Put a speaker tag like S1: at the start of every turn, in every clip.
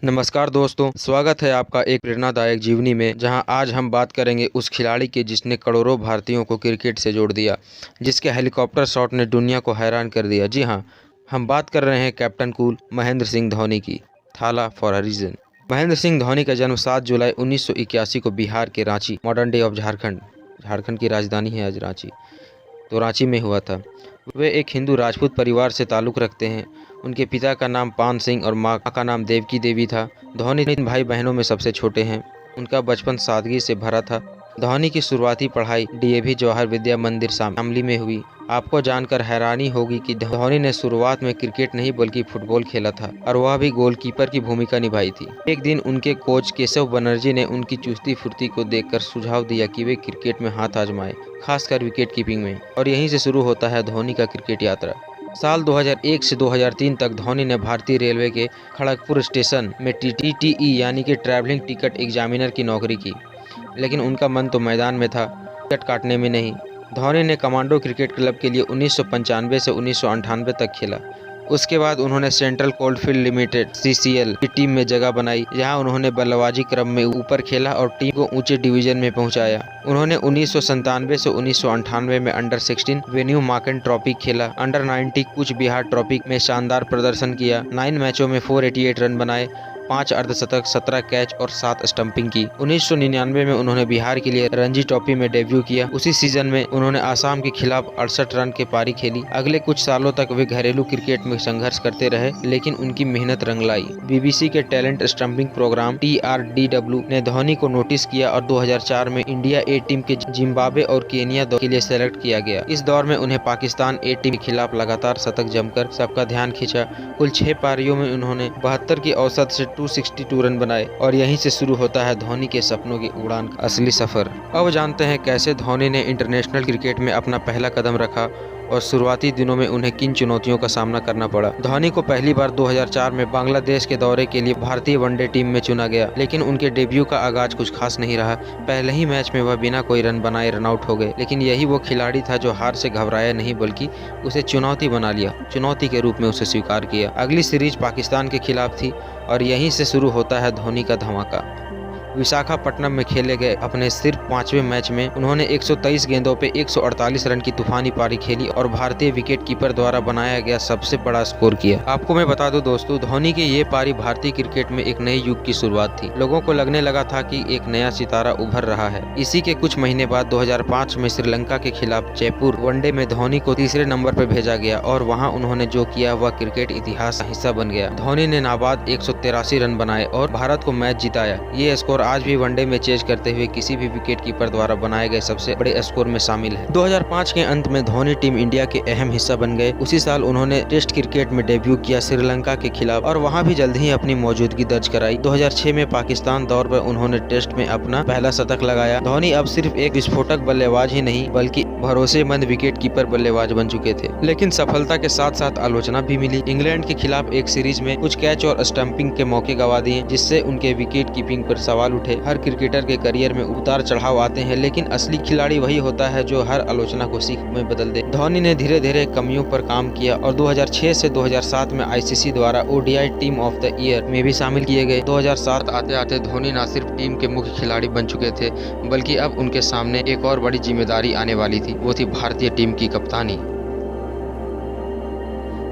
S1: नमस्कार दोस्तों, स्वागत है आपका एक प्रेरणादायक जीवनी में, जहां आज हम बात करेंगे उस खिलाड़ी की जिसने करोड़ों भारतीयों को क्रिकेट से जोड़ दिया, जिसके हेलीकॉप्टर शॉट ने दुनिया को हैरान कर दिया। जी हां, हम बात कर रहे हैं कैप्टन कूल महेंद्र सिंह धोनी की। Thala for a reason. Mahendra Singh Dhoni का जन्म 7 जुलाई 1981 को बिहार के Ranchi, modern day of Jharkhand, Jharkhand की राजधानी है आज रांची, तो रांची में हुआ था। वे एक हिंदू राजपूत परिवार से ताल्लुक़ रखते हैं। उनके पिता का नाम पान सिंह और माँ का नाम देवकी देवी था। धोनी 3 भाई बहनों में सबसे छोटे हैं। उनका बचपन सादगी से भरा था। धोनी की शुरुआती पढ़ाई डीएवी जवाहर विद्या मंदिर शामली में हुई। आपको जानकर हैरानी होगी कि धोनी ने शुरुआत में क्रिकेट नहीं बल्कि फुटबॉल खेला था, और वह भी गोलकीपर की भूमिका निभाई थी। एक दिन उनके कोच केशव बनर्जी ने उनकी चुस्ती फुर्ती को देखकर सुझाव दिया कि वे क्रिकेट में हाथ आजमाएं, खासकर विकेट कीपिंग में, और यहीं से शुरू होता है धोनी का क्रिकेट यात्रा। साल 2001 से 2003 तक धोनी ने भारतीय रेलवे के खड़गपुर स्टेशन में टीटीई यानी कि ट्रैवलिंग टिकट एग्जामिनर की नौकरी की, लेकिन उनका मन तो मैदान में था, टिकट काटने में नहीं। धोनी ने कमांडो क्रिकेट क्लब के लिए 1995 से 1998 तक खेला। उसके बाद उन्होंने सेंट्रल कोल्डफील्ड लिमिटेड (सीसीएल) की टीम में जगह बनाई, जहां उन्होंने बल्लेबाजी क्रम में ऊपर खेला और टीम को ऊंचे डिवीजन में पहुंचाया। उन्होंने 1997 से 1998 में अंडर 16 वेन्यू मार्केट ट्रॉफी खेला। अंडर 90 कूच बिहार ट्रॉफी में शानदार प्रदर्शन किया। 9 मैचों में 488 रन बनाए, 5 अर्धशतक, 17 कैच और 7 स्टंपिंग की। 1999 में उन्होंने बिहार के लिए रणजी ट्रॉफी में डेब्यू किया। उसी सीजन में उन्होंने आसाम के खिलाफ 68 रन की पारी खेली। अगले कुछ सालों तक वे घरेलू क्रिकेट में संघर्ष करते रहे, लेकिन उनकी मेहनत रंग लाई। बीबीसी के टैलेंट स्टंपिंग प्रोग्राम TRDW ने धोनी को नोटिस किया और 2004 में इंडिया ए टीम के जिम्बाब्वे और केनिया के लिए सेलेक्ट किया गया। इस दौर में उन्हें पाकिस्तान ए टीम के खिलाफ लगातार शतक जमकर सबका ध्यान खींचा। कुल 6 पारियों में उन्होंने 72 की औसत से 262 रन बनाए, और यहीं से शुरू होता है धोनी के सपनों की उड़ान का असली सफर। अब जानते हैं कैसे धोनी ने इंटरनेशनल क्रिकेट में अपना पहला कदम रखा और शुरुआती दिनों में उन्हें किन चुनौतियों का सामना करना पड़ा। धोनी को पहली बार 2004 में बांग्लादेश के दौरे के लिए भारतीय वनडे टीम में चुना गया, लेकिन उनके डेब्यू का आगाज कुछ खास नहीं रहा। पहले ही मैच में वह बिना कोई रन बनाए रन आउट हो गए, लेकिन यही वो खिलाड़ी था जो हार से घबराया नहीं, बल्कि उसे चुनौती बना लिया, चुनौती के रूप में उसे स्वीकार किया। अगली सीरीज पाकिस्तान के खिलाफ थी, और यहीं से शुरू होता है धोनी का धमाका। विशाखापट्टनम में खेले गए अपने सिर्फ 5वें मैच में उन्होंने 123 गेंदों पे 148 रन की तूफानी पारी खेली और भारतीय विकेट कीपर द्वारा बनाया गया सबसे बड़ा स्कोर किया। आपको मैं बता दूं दोस्तों, धोनी की ये पारी भारतीय क्रिकेट में एक नए युग की शुरुआत थी। लोगों को लगने लगा था कि एक नया सितारा उभर रहा है। इसी के कुछ महीने बाद 2005 में श्रीलंका के खिलाफ जयपुर वनडे में धोनी को तीसरे नंबर पर भेजा गया, और वहाँ उन्होंने जो किया वह क्रिकेट इतिहास का हिस्सा बन गया। धोनी ने नाबाद 183 रन बनाए और भारत को मैच जिताया। ये स्कोर आज भी वनडे में चेज करते हुए किसी भी विकेट कीपर द्वारा बनाए गए सबसे बड़े स्कोर में शामिल है। 2005 के अंत में धोनी टीम इंडिया के अहम हिस्सा बन गए। उसी साल उन्होंने टेस्ट क्रिकेट में डेब्यू किया श्रीलंका के खिलाफ, और वहां भी जल्द ही अपनी मौजूदगी दर्ज कराई। 2006 में पाकिस्तान दौर पर उन्होंने टेस्ट में अपना पहला शतक लगाया। धोनी अब सिर्फ एक विस्फोटक बल्लेबाज ही नहीं, बल्कि भरोसेमंद विकेट कीपर बल्लेबाज बन चुके थे। लेकिन सफलता के साथ साथ आलोचना भी मिली। इंग्लैंड के खिलाफ एक सीरीज में कुछ कैच और स्टंपिंग के मौके गंवा दिए, जिससे उनके विकेट कीपिंग पर सवाल उठे। हर क्रिकेटर के करियर में उतार चढ़ाव आते हैं, लेकिन असली खिलाड़ी वही होता है जो हर आलोचना को सीख में बदल दे। धोनी ने धीरे धीरे कमियों पर काम किया और 2006 से 2007 में आईसीसी द्वारा ODI team of the year में भी शामिल किए गए। 2007 आते आते धोनी न सिर्फ टीम के मुख्य खिलाड़ी बन चुके थे, बल्कि अब उनके सामने एक और बड़ी जिम्मेदारी आने वाली थी। वो थी भारतीय टीम की कप्तानी,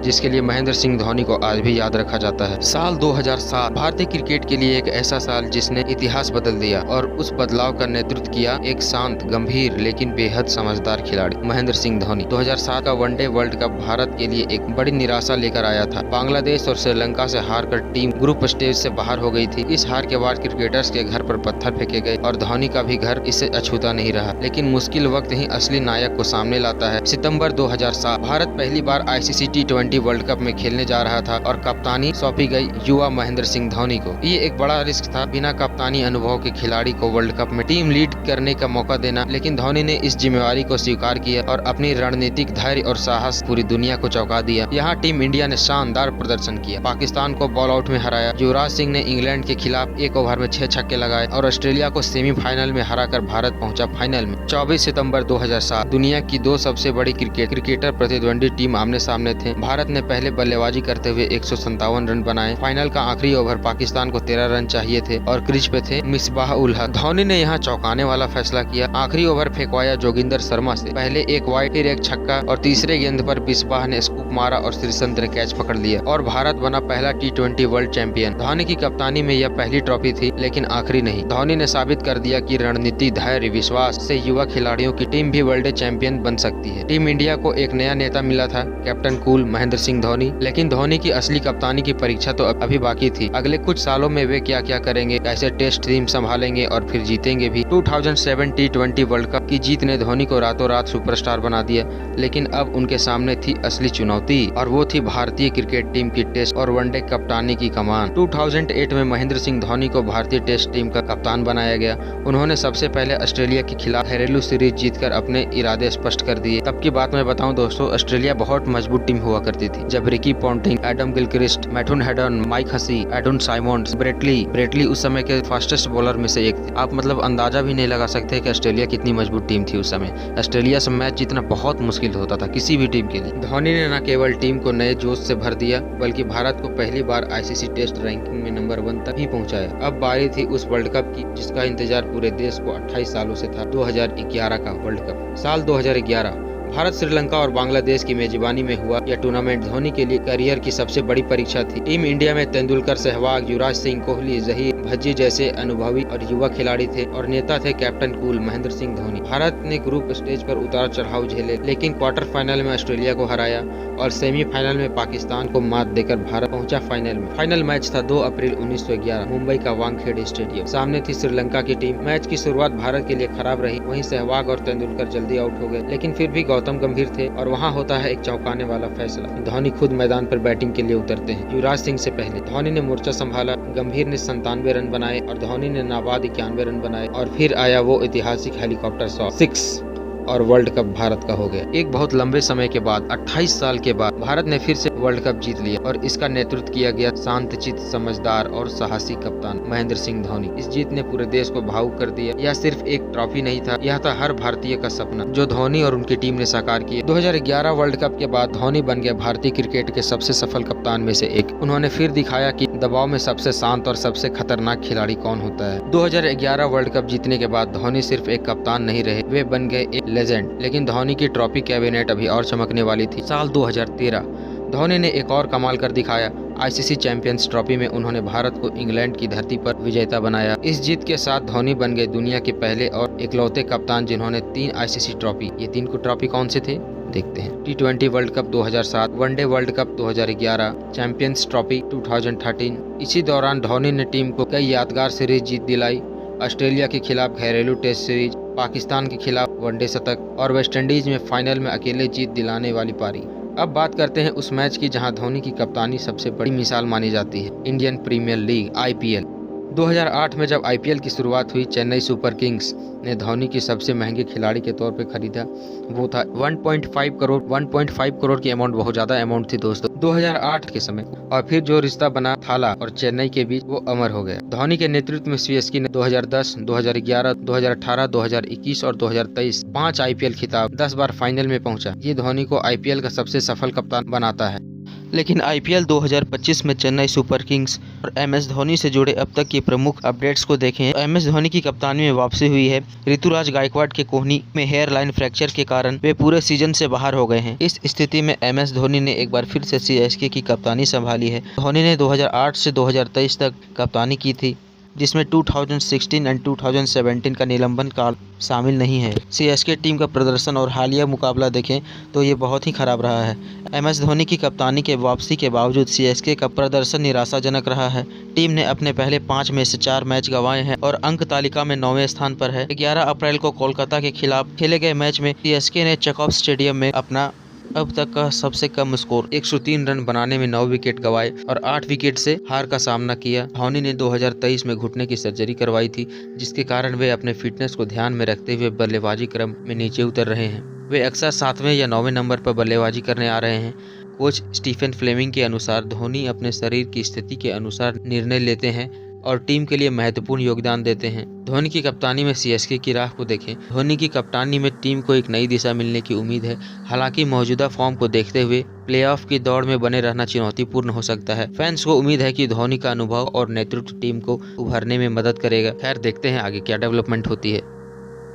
S1: जिसके लिए महेंद्र सिंह धोनी को आज भी याद रखा जाता है। साल 2007 भारतीय क्रिकेट के लिए एक ऐसा साल जिसने इतिहास बदल दिया, और उस बदलाव का नेतृत्व किया एक शांत, गंभीर लेकिन बेहद समझदार खिलाड़ी, महेंद्र सिंह धोनी। 2007 का वनडे वर्ल्ड कप भारत के लिए एक बड़ी निराशा लेकर आया था। बांग्लादेश और श्रीलंका से हारकर टीम ग्रुप स्टेज से बाहर हो गई थी। इस हार के बाद क्रिकेटर्स के घर पर पत्थर फेंके गए, और धोनी का भी घर इससे अछूता नहीं रहा। लेकिन मुश्किल वक्त ही असली नायक को सामने लाता है। सितंबर 2007 भारत पहली बार आईसीसी T20 वर्ल्ड कप में खेलने जा रहा था, और कप्तानी सौंपी गई युवा महेंद्र सिंह धोनी को। ये एक बड़ा रिस्क था, बिना कप्तानी अनुभव के खिलाड़ी को वर्ल्ड कप में टीम लीड करने का मौका देना, लेकिन धोनी ने इस जिम्मेवारी को स्वीकार किया और अपनी रणनीतिक धैर्य और साहस पूरी दुनिया को चौंका दिया। यहाँ टीम इंडिया ने शानदार प्रदर्शन किया, पाकिस्तान को बॉल आउट में हराया। युवराज सिंह ने इंग्लैंड के खिलाफ एक ओवर में 6 छक्के लगाए और ऑस्ट्रेलिया को सेमीफाइनल में हराकर भारत पहुंचा फाइनल में। 24 सितंबर 2007 दुनिया की 2 सबसे बड़ी क्रिकेटर प्रतिद्वंदी टीम आमने सामने थे। भारत भारत ने पहले बल्लेबाजी करते हुए 157 रन बनाए। फाइनल का आखिरी ओवर पाकिस्तान को 13 रन चाहिए थे और क्रीज पे थे मिसबाह उल हक। धोनी ने यहाँ चौंकाने वाला फैसला किया। आखिरी ओवर फेंकवाया जोगिंदर शर्मा से, पहले एक वाइड फिर एक छक्का और तीसरे गेंद पर मिसबाह ने स्कूप मारा और श्रीसंत ने कैच पकड़ लिया और भारत बना पहला T20 वर्ल्ड चैंपियन। धोनी की कप्तानी में यह पहली ट्रॉफी थी लेकिन आखिरी नहीं। धोनी ने साबित कर दिया कि रणनीति, धैर्य, विश्वास से युवा खिलाड़ियों की टीम भी वर्ल्ड चैंपियन बन सकती है। टीम इंडिया को एक नया नेता मिला था, कैप्टन कूल महेंद्र सिंह धोनी। लेकिन धोनी की असली कप्तानी की परीक्षा तो अभी बाकी थी। अगले कुछ सालों में वे क्या क्या करेंगे, कैसे टेस्ट टीम संभालेंगे और फिर जीतेंगे भी। 2007 T20 वर्ल्ड कप की जीत ने धोनी को रातों रात सुपरस्टार बना दिया, लेकिन अब उनके सामने थी असली चुनौती और वो थी भारतीय क्रिकेट टीम की टेस्ट और वनडे कप्तानी की कमान। 2008 में महेंद्र सिंह धोनी को भारतीय टेस्ट टीम का कप्तान बनाया गया। उन्होंने सबसे पहले ऑस्ट्रेलिया के खिलाफ घरेलू सीरीज जीतकर अपने इरादे स्पष्ट कर दिए। तब की बात मैं बताऊं दोस्तों, ऑस्ट्रेलिया बहुत मजबूत टीम हुआ करती थी, जब Ricky Ponting, Adam Gilchrist, Matthew Hayden, Mike Hussey, एडन साइमंड्स, ब्रेटली उस समय के फास्टेस्ट बॉलर में से एक थे। आप मतलब अंदाजा भी नहीं लगा सकते कि ऑस्ट्रेलिया कितनी मजबूत टीम थी उस समय। ऑस्ट्रेलिया से मैच जीतना बहुत मुश्किल होता था किसी भी टीम के लिए। धोनी ने न केवल टीम को नए जोश से भर दिया बल्कि भारत को पहली बार ICC टेस्ट रैंकिंग में नंबर 1 तक ही पहुंचाया। अब बारी थी उस वर्ल्ड कप की जिसका इंतजार पूरे देश को 28 सालों से था, 2011 का वर्ल्ड कप। साल 2011 भारत, श्रीलंका और बांग्लादेश की मेजबानी में हुआ यह टूर्नामेंट धोनी के लिए करियर की सबसे बड़ी परीक्षा थी। टीम इंडिया में तेंदुलकर, सहवाग, युवराज सिंह, कोहली, जहीर, भज्जी जैसे अनुभवी और युवा खिलाड़ी थे और नेता थे कैप्टन कूल महेंद्र सिंह धोनी। भारत ने ग्रुप स्टेज पर उतार चढ़ाव झेले, लेकिन क्वार्टर फाइनल में ऑस्ट्रेलिया को हराया और सेमीफाइनल में पाकिस्तान को मात देकर भारत पहुंचा फाइनल में। फाइनल मैच था 2 अप्रैल 1911 मुंबई का वानखेड़े स्टेडियम। सामने थी श्रीलंका की टीम। मैच की शुरुआत भारत के लिए खराब रही। वहीं सहवाग और तेंदुलकर जल्दी आउट हो गए, लेकिन फिर भी गौतम गंभीर थे और वहां होता है एक चौंकाने वाला फैसला। धोनी खुद मैदान पर बैटिंग के लिए उतरते हैं। युवराज सिंह से पहले धोनी ने मोर्चा संभाला। गंभीर ने 97 रन बनाए और धोनी ने नाबाद 91 रन बनाए और फिर आया वो ऐतिहासिक हेलीकॉप्टर शॉट 6 और वर्ल्ड कप भारत का हो गया। एक बहुत लंबे समय के बाद, 28 साल के बाद भारत ने फिर से वर्ल्ड कप जीत लिया और इसका नेतृत्व किया गया शांतचित्त, समझदार और साहसी कप्तान महेंद्र सिंह धोनी। इस जीत ने पूरे देश को भावुक कर दिया। यह सिर्फ एक ट्रॉफी नहीं था, यह था हर भारतीय का सपना जो धोनी और उनकी टीम ने साकार किया। 2011 वर्ल्ड कप के बाद धोनी बन गया भारतीय क्रिकेट के सबसे सफल कप्तान में से एक। उन्होंने फिर दिखाया कि दबाव में सबसे शांत और सबसे खतरनाक खिलाड़ी कौन होता है। 2011 वर्ल्ड कप जीतने के बाद धोनी सिर्फ एक कप्तान नहीं रहे, वे बन गए एक लेजेंड। लेकिन धोनी की ट्रॉफी कैबिनेट अभी और चमकने वाली थी। साल 2013 धोनी ने एक और कमाल कर दिखाया। ICC चैंपियंस ट्रॉफी में उन्होंने भारत को इंग्लैंड की धरती पर विजेता बनाया। इस जीत के साथ धोनी बन गए दुनिया के पहले और इकलौते कप्तान जिन्होंने 3 ICC ट्रॉफी। ये 3 ट्रॉफी कौन से थे देखते हैं। T20 world cup 2007, one day world cup 2011, champions trophy 2013। इसी दौरान धोनी ने टीम को कई यादगार सीरीज जीत दिलाई। ऑस्ट्रेलिया के खिलाफ घरेलू टेस्ट सीरीज, पाकिस्तान के खिलाफ वनडे शतक और वेस्टइंडीज में फाइनल में अकेले जीत दिलाने वाली पारी। अब बात करते हैं उस मैच की जहां धोनी की कप्तानी सबसे बड़ी मिसाल मानी जाती है, इंडियन प्रीमियर लीग IPL। 2008 में जब IPL की शुरुआत हुई, चेन्नई सुपर किंग्स ने धोनी की सबसे महंगे खिलाड़ी के तौर पे खरीदा। वो था 1.5 करोड़। 1.5 करोड़ की अमाउंट बहुत ज्यादा अमाउंट थी दोस्तों 2008 के समय। और फिर जो रिश्ता बना थाला और चेन्नई के बीच, वो अमर हो गया। धोनी के नेतृत्व में CSK ने 2010, 2011, 2018, 2021 और 2023 5 IPL खिताब, 10 बार फाइनल में पहुंचा। ये धोनी को IPL का सबसे सफल कप्तान बनाता है। लेकिन IPL 2025 में चेन्नई सुपर किंग्स और MS धोनी से जुड़े अब तक के प्रमुख अपडेट्स को देखें। MS धोनी की कप्तानी में वापसी हुई है। ऋतुराज गायकवाड़ के कोहनी में हेयर लाइन फ्रैक्चर के कारण वे पूरे सीजन से बाहर हो गए हैं। इस स्थिति में MS धोनी ने एक बार फिर से CSK की कप्तानी संभाली है। धोनी ने 2008 से 2023 तक कप्तानी की थी, जिसमें 2016 और 2017 का निलंबन काल शामिल नहीं है। CSK टीम का प्रदर्शन और हालिया मुकाबला देखें तो ये बहुत ही खराब रहा है। MS धोनी की कप्तानी के वापसी के बावजूद CSK का प्रदर्शन निराशाजनक रहा है। टीम ने अपने पहले 5 में से 4 मैच गंवाए हैं और अंक तालिका में 9वें स्थान पर है। 11 अप्रैल को कोलकाता के खिलाफ खेले गए मैच में CSK ने चेकऑफ स्टेडियम में अपना अब तक का सबसे कम स्कोर 103 रन बनाने में 9 विकेट गंवाए और 8 विकेट से हार का सामना किया। धोनी ने 2023 में घुटने की सर्जरी करवाई थी, जिसके कारण वे अपने फिटनेस को ध्यान में रखते हुए बल्लेबाजी क्रम में नीचे उतर रहे हैं। वे अक्सर 7वें या 9वें नंबर पर बल्लेबाजी करने आ रहे हैं। कोच स्टीफन फ्लेमिंग के अनुसार धोनी अपने शरीर की स्थिति के अनुसार निर्णय लेते हैं और टीम के लिए महत्वपूर्ण योगदान देते हैं। धोनी की कप्तानी में सीएसके की राह को देखें। धोनी की कप्तानी में टीम को एक नई दिशा मिलने की उम्मीद है। हालांकि मौजूदा फॉर्म को देखते हुए प्लेऑफ की दौड़ में बने रहना चुनौतीपूर्ण हो सकता है। फैंस को उम्मीद है कि धोनी का अनुभव और नेतृत्व टीम को उभरने में मदद करेगा। खैर, देखते हैं आगे क्या डेवलपमेंट होती है।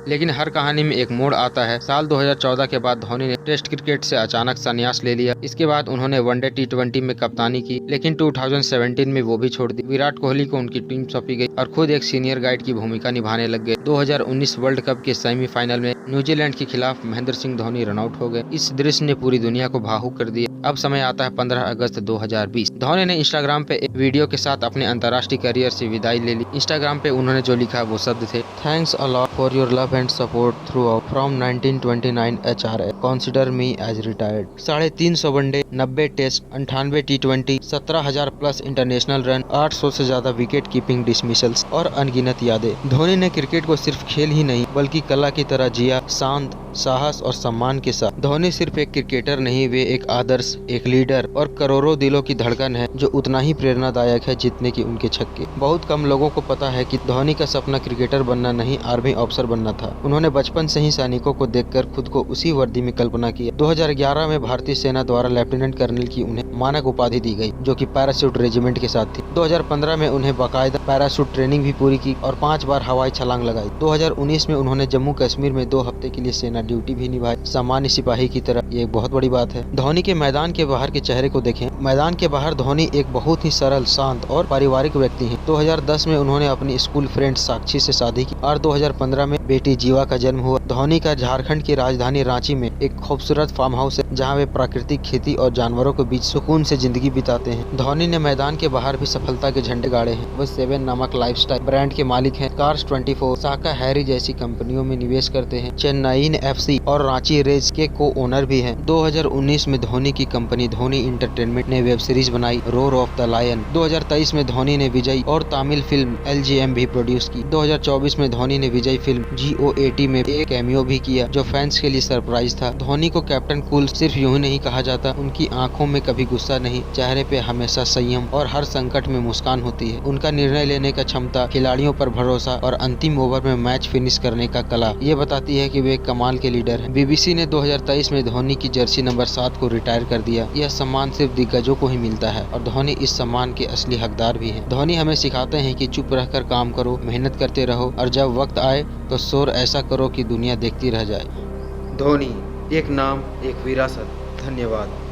S1: लेकिन हर कहानी में एक मोड़ आता है। साल 2014 के बाद धोनी ने टेस्ट क्रिकेट से अचानक संन्यास ले लिया। इसके बाद उन्होंने वनडे T20 में कप्तानी की, लेकिन 2017 में वो भी छोड़ दी। विराट कोहली को उनकी टीम सौंपी गई और खुद एक सीनियर गाइड की भूमिका निभाने लग गए। 2019 वर्ल्ड कप के सेमीफाइनल में न्यूजीलैंड के खिलाफ महेंद्र सिंह धोनी रनआउट हो गए। इस दृश्य ने पूरी दुनिया को भावुक कर दिया। अब समय आता है 15 अगस्त 2020। धोनी ने इंस्टाग्राम पे एक वीडियो के साथ अपने अंतर्राष्ट्रीय करियर से विदाई ले ली। इंस्टाग्राम पे उन्होंने जो लिखा वो शब्द थे, thanks a lot for your love and support throughout from 1929 HRS, consider me as retired. 350 one day, 90 test, 98 T20, 17,000 plus international run, 800 से ज्यादा विकेट कीपिंग डिसमिसल्स और अनगिनत यादें। धोनी ने क्रिकेट को सिर्फ खेल ही नहीं बल्कि कला की तरह जिया, शांत, साहस और सम्मान के साथ। धोनी सिर्फ एक क्रिकेटर नहीं, वे एक आदर्श, एक लीडर और करोड़ों दिलों की धड़कन है जो उतना ही प्रेरणादायक है जितने की उनके छक्के। बहुत कम लोगों को पता है कि धोनी का सपना क्रिकेटर बनना नहीं, आर्मी ऑफिसर बनना था। उन्होंने बचपन से ही सैनिकों को देखकर खुद को उसी वर्दी में कल्पना किया। 2011 में भारतीय सेना द्वारा लेफ्टिनेंट कर्नल की उन्हें मानक उपाधि दी गई, जो कि पैराशूट रेजिमेंट के साथ थी। 2015 में उन्हें बाकायदा पैराशूट ट्रेनिंग भी पूरी की और 5 बार हवाई छलांग लगाई। 2019 में उन्होंने जम्मू कश्मीर में 2 हफ्ते के लिए सेना ड्यूटी भी निभाई, सामान्य सिपाही की तरह। ये एक बहुत बड़ी बात है। धोनी के मैदान के बाहर के चेहरे को देखें। मैदान के बाहर धोनी एक बहुत ही सरल, शांत और पारिवारिक व्यक्ति हैं। 2010 में उन्होंने अपनी स्कूल फ्रेंड साक्षी से शादी की और 2015 में बेटी जीवा का जन्म हुआ। धोनी का झारखंड की राजधानी रांची में एक खूबसूरत फार्म हाउस है, जहां वे प्राकृतिक खेती और जानवरों के बीच सुकून से जिंदगी बिताते हैं। धोनी ने मैदान के बाहर भी सफलता के झंडे गाड़े हैं। वो 7 नामक लाइफस्टाइल ब्रांड के मालिक हैं। कार्स 24, साका हैरी जैसी कंपनियों में निवेश करते हैं। चेन्नई FC और रांची रेज के को ओनर भी हैं। 2019 में धोनी की कंपनी धोनी इंटरटेनमेंट ने वेब सीरीज बनाई रोर ऑफ द लायन। 2023 में धोनी ने विजय और तमिल फिल्म LGM भी प्रोड्यूस की। 2024 में धोनी ने विजय फिल्म GOAT में एक कैमियो भी किया, जो फैंस के लिए सरप्राइज था। धोनी को कैप्टन कूल सिर्फ यूं ही नहीं कहा जाता। उनकी आंखों में कभी गुस्सा नहीं, चेहरे पे हमेशा संयम और हर संकट में मुस्कान होती है। उनका निर्णय लेने का क्षमता, खिलाड़ियों पर भरोसा और अंतिम ओवर में मैच फिनिश करने का कला, ये बताती है कि वे कमाल के लीडर हैं। BBC ने 2023 में धोनी की जर्सी नंबर 7 को रिटायर कर दिया। यह सम्मान सिर्फ दिग्गजों को ही मिलता है और धोनी इस सम्मान के असली हकदार भी हैं। धोनी हमें सिखाते हैं कि चुप रहकर काम करो, मेहनत करते रहो और जब वक्त आए तो शोर ऐसा करो कि दुनिया देखती रह जाए। धोनी, एक नाम, एक विरासत। धन्यवाद।